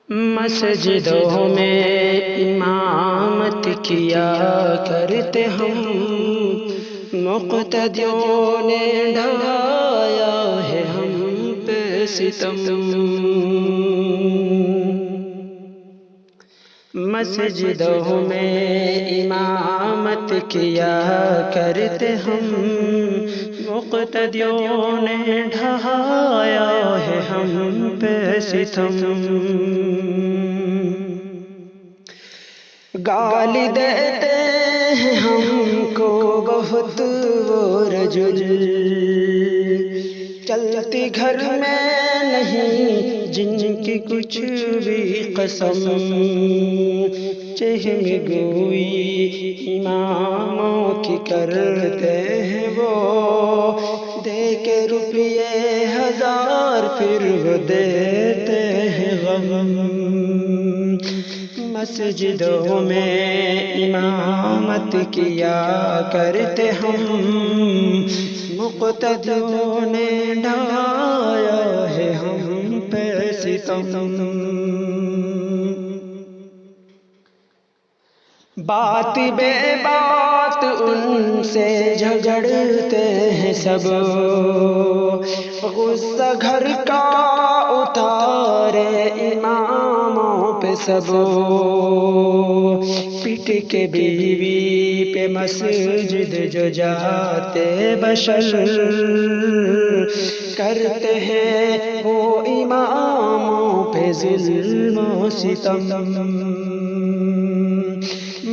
مسجدوں میں امامت کیا کرتے ہم، مقتدیوں نے ڈھایا ہے ہم پہ ستم۔ مسجدوں میں امامت کیا کرتے ہم، مقتدیوں نے ڈھایا ہے ہم پہ ستم۔ گالی دیتے ہیں ہم کو بہت وہ رجل، چلتی گھر میں نہیں جن کی کچھ بھی قسم، چہم گوئی اماموں کی کرتے ہیں وہ، دے کے روپیے ہزار پھر وہ دیتے ہیں غم۔ مسجدوں میں امامت کیا کرتے ہم، مقتدیوں نے ڈھایا ہے ہم پہ ستم۔ بات بے بات ان سے جھگڑتے ہیں سب، غصہ گھر کا اتارے اماموں پہ سب، پیٹ کے بیوی پہ مسجد جو جاتے بشر، کرتے ہیں وہ اماموں پہ ظلم و ستم۔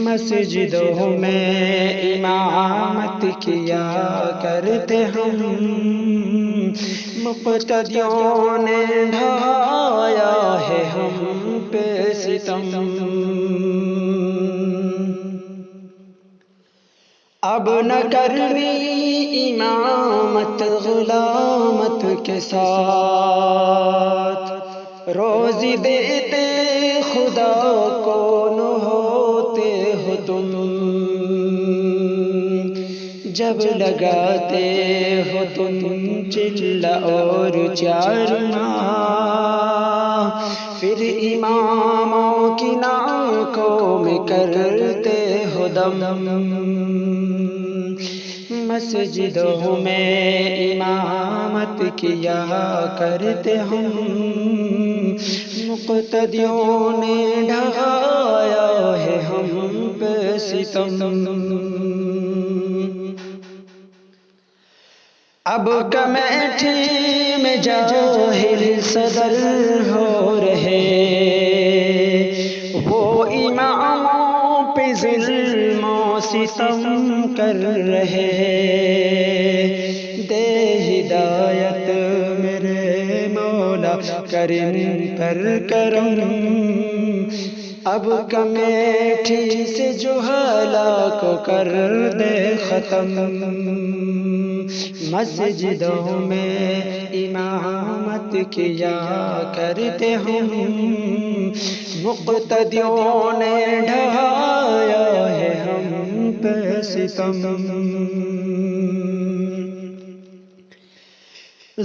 مسجدوں میں امامت کیا کرتے ہم، مقتدیوں نے ڈھایا ہے ہم پہ ستم۔ اب نہ کرنی امامت غلامت کے ساتھ، روزی دیتے خدا کو نہ ہوتے ہو تم، جب لگاتے ہو تم چلہ اور چار ماہ، پھر اماموں کی ناکوں میں کرتے ہو دم۔ مسجدوں میں امامت کیا کرتے ہم، مقتدیوں نے ڈھایا ہے ہم پہ ستم۔ اب کمیٹی میں جاہل صدر ہو رہے، وہ اماموں پہ ظلم و ستم کر رہے، دے ہدایت میرے مولا کرم پر کرم، اب کمیٹی سے جہالا کو کر دے ختم۔ مسجدوں میں امامت کیا کرتے ہم، مقتدیوں نے ڈھایا ہے ہم پہ ستم۔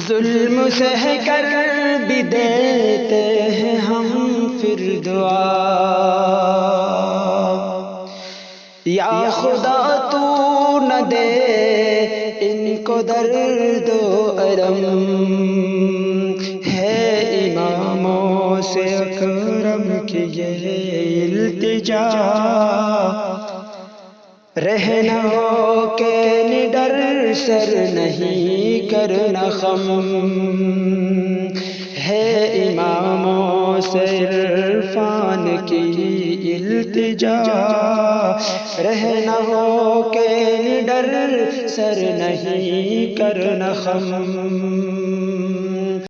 ظلم سہ کر بھی دیتے ہیں ہم پھر دعا، یا خدا تو نہ دے ان کو درد و الم، ہے اماموں سے اکرم کی یہ التجا، رہنا ہو کہ نڈر سر نہیں کرنا خم، ہے اماموں سے عرفان کی التجا، رہنا ہو کہ نڈر سر نہیں کرنا خم۔